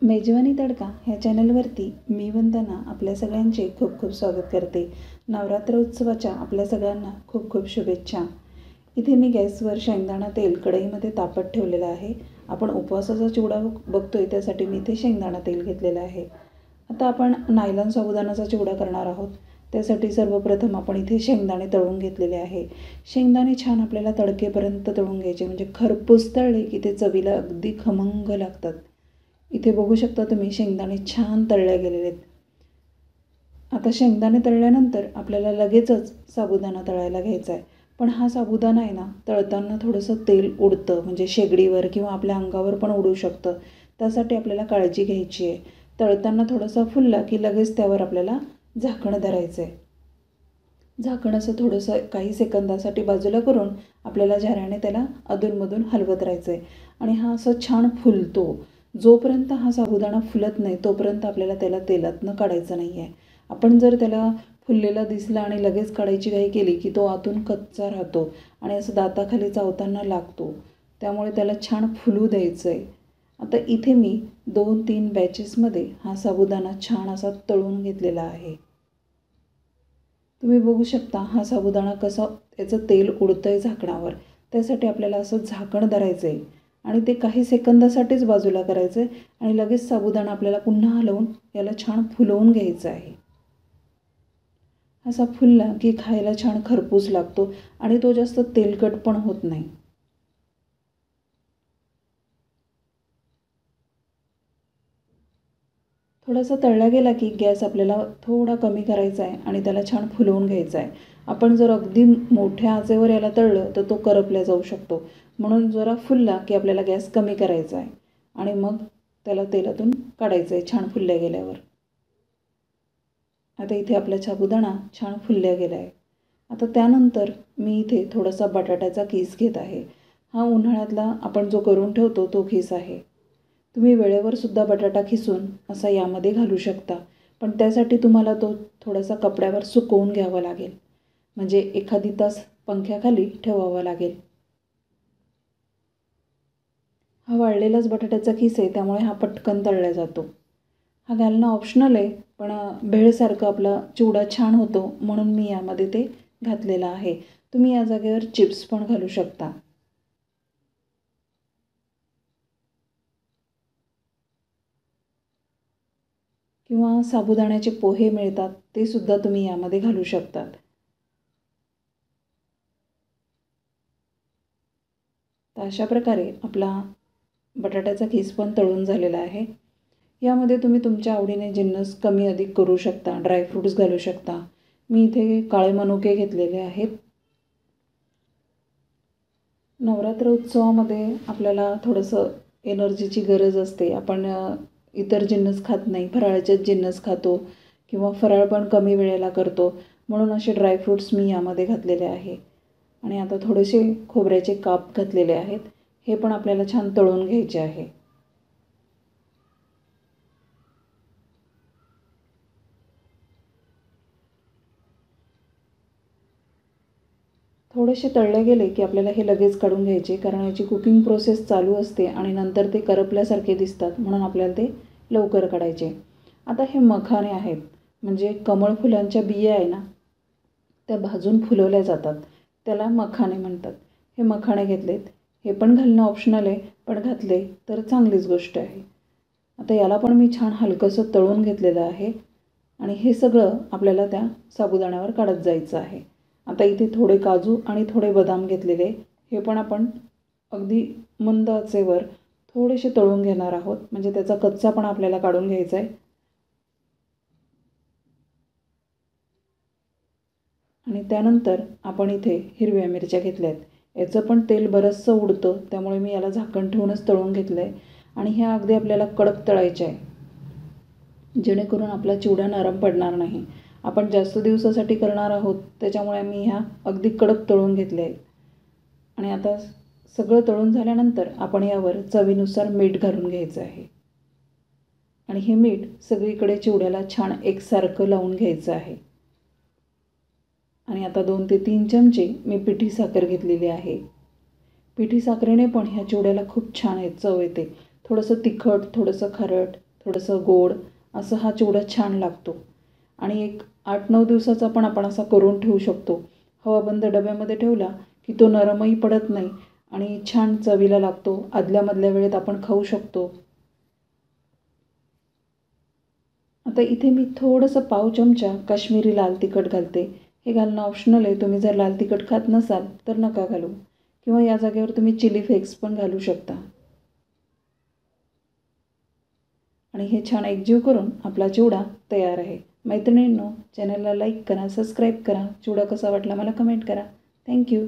मेजवानी तडका ह्या चॅनलवरती मी वंदना आपल्या सगळ्यांचे खूप खूप स्वागत करते। नवरात्र उत्सवाच्या आपल्या सगळ्यांना खूप खूप शुभेच्छा। इथे मी गॅसवर शेंगदाणा तेल कढईमध्ये तापत ठेवलेलं आहे। आपण उपवासाचा चिवडा बघतोय त्यासाठी मी इथे शेंगदाणा तेल घेतलेलं आहे। आता आपण नायलॉन साबुदाण्याचा चिवडा करणार आहोत। त्यासाठी सर्वप्रथम आपण इथे शेंगदाणे तळून घेतलेले आहे। शेंगदाणे छान आपल्याला तडकेपर्यंत तळून घ्यायचे, म्हणजे खरपूस तळले की ते चवीला अगदी खमंग लागतात। इथे बघू शकता तुम्ही शेंगदाणे छान तळले गेलेले आहेत। आता शेंगदाणे तळल्यानंतर आपल्याला लगेचच साबुदाणा तळायला घ्यायचा आहे। पण हा साबुदाणा आहे ना, तळताना थोडंसं तेल उडतं, म्हणजे शेगडीवर किंवा आपल्या अंगावर पण उडू शकतं। त्यासाठी आपल्याला काळजी घ्यायची आहे। तळताना थोडासा फुलला की लगेच त्यावर आपल्याला झाकण धरायचं आहे। झाकण असं थोडंसं काही सेकंदासाठी बाजूला करून आपल्याला झाऱ्याने त्याला अधूनमधून हलवत राहायचं आहे। आणि हा असं छान फुलतो। जोपर्यंत हा साबुदाणा फुलत नाही तोपर्यंत आपल्याला त्याला तेलातनं काढायचं नाही आहे। आपण जर त्याला फुललेला दिसला आणि लगेच काढायची घाई केली की तो आतून कच्चा राहतो आणि असं दाताखाली चावताना लागतो। त्यामुळे त्याला छान फुलू द्यायचं आहे। आता इथे मी 2-3 बॅचेसमध्ये हा साबुदाणा छान असा तळून घेतलेला आहे। तुम्ही बघू शकता हा साबुदाणा कसा त्याचं तेल उडतंय झाकणावर। त्यासाठी आपल्याला असं झाकण धरायचं आहे आणि ते काही सेकंदासाठीच बाजूला करायचं आहे आणि लगेच साबुदाणा आपल्याला पुन्हा हलवून याला छान फुलवून घ्यायचं आहे। असा फुलला की खायला छान खरपूस लागतो आणि तो जास्त तेलकट पण होत नाही। थोडासा तळला गेला की गॅस आपल्याला थोडा कमी करायचा आहे आणि त्याला छान फुलवून घ्यायचं आहे। आपण जर अगदी मोठ्या आचेवर याला तळलं तर तो करपला जाऊ शकतो। म्हणून जरा फुलला की आपल्याला गॅस कमी करायचा आहे आणि मग त्याला तेलातून काढायचं आहे छान फुलल्या गेल्यावर। आता इथे आपला साबुदाणा छान फुलल्या गेला आहे। आता त्यानंतर मी इथे थोडासा बटाट्याचा किस घेत आहे। हा उन्हाळ्यातला आपण जो करून ठेवतो तो किस आहे। तुम्ही वेळेवर सुद्धा बटाटा खिसून असा यामध्ये घालू शकता, पण त्यासाठी तुम्हाला तो थोडासा कपड्यावर सुकवून घ्यावा लागेल, म्हणजे एखादी तास पंख्याखाली ठेवावा लागेल। हा वाळलेलाच बटाट्याचा किस आहे त्यामुळे हा पटकन तळला जातो। हा घालणं ऑप्शनल आहे, पण भेळसारखं आपला चिवडा छान होतो म्हणून मी यामध्ये ते घातलेलं आहे। तुम्ही या जागेवर चिप्स पण घालू शकता किंवा साबुदाण्याचे पोहे मिळतात ते सुद्धा तुम्ही यामध्ये घालू शकतात। तर अशा प्रकारे आपला बटाट्याचा किस पण तळून झालेला आहे। यामध्ये तुम्ही तुमच्या आवडीने जिन्नस कमी अधिक करू शकता, ड्रायफ्रूट्स घालू शकता। मी इथे काळे मनुके घेतलेले आहेत। नवरात्र उत्सवामध्ये आपल्याला थोडंसं एनर्जीची गरज असते। आपण इतर जिन्नस खात नाही, फराळाचेच जिन्नस खातो किंवा फराळ पण कमी वेळेला करतो, म्हणून असे ड्रायफ्रूट्स मी यामध्ये घातलेले आहे। आणि आता थोडेसे खोबऱ्याचे काप घातलेले आहेत, हे पण आपल्याला छान तळून घ्यायचे आहे। थोडेसे तळले गेले की आपल्याला हे लगेच काढून घ्यायचे, कारण याची कुकिंग प्रोसेस चालू असते आणि नंतर ते करपल्यासारखे दिसतात, म्हणून आपल्याला ते लवकर काढायचे। आता हे मखाने आहेत, म्हणजे कमळ फुलांच्या बिया आहे ना, त्या भाजून फुलवल्या जातात, त्याला मखाने म्हणतात। हे मखाने घेतलेत, हे पण घालणं ऑप्शनल आहे, पण घातले तर चांगलीच गोष्ट आहे। आता याला पण मी छान हलकंसं तळून घेतलेलं आहे आणि हे सगळं आपल्याला त्या साबुदाण्यावर काढत जायचं आहे। आता इथे थोडे काजू आणि थोडे बदाम घेतलेले, हे पण आपण अगदी मंद आचेवर थोडेसे तळून घेणार आहोत, म्हणजे त्याचा कच्चापणा आपल्याला काढून घ्यायचा आहे। आणि त्यानंतर आपण इथे हिरव्या मिरच्या घेतल्यात, याचं पण तेल बरंचसं उडतं, त्यामुळे मी याला झाकण ठेवूनच तळून घेतलं आहे। आणि ह्या अगदी आपल्याला कडक तळायच्या आहे, जेणेकरून आपला चिवडा नरम पडणार नाही। आपण जास्त दिवसासाठी करणार आहोत त्याच्यामुळे मी ह्या अगदी कडक तळून घेतल्या आहेत। आणि आता सगळं तळून झाल्यानंतर आपण यावर चवीनुसार मीठ घालून घ्यायचं आहे आणि हे मीठ सगळीकडे चिवड्याला छान एकसारखं लावून घ्यायचं आहे। आणि आता 2 ते 3 चमचे मी पिठी साखर घेतलेली आहे। पिठी साखरेने पण ह्या चिवड्याला खूप छान चव येते। थोडंसं तिखट, थोडंसं खारट, थोडंसं गोड असं हा चिवडा छान लागतो. आणि एक 8-9 दिवसाचा पण आपण असा करून ठेवू शकतो. हवाबंद डब्यामध्ये ठेवला की तो नरमही पडत नाही आणि छान चवीला लागतो. आदल्यामधल्या वेळेत आपण खाऊ शकतो. आता इथे मी थोडंसं पाव चमचा काश्मीरी लाल तिखट घालते. हे घालणं ऑप्शनल आहे. तुम्ही जर लाल तिखट खात नसाल तर नका घालू किंवा या जागेवर तुम्ही चिली फ्लेक्स पण घालू शकता. आणि हे छान एकजीव करून आपला चिवडा तयार आहे. मैत्रिणींनो, चॅनलला लाईक करा, सबस्क्राईब करा. चिवडा कसा वाटला मला कमेंट करा. थँक्यू.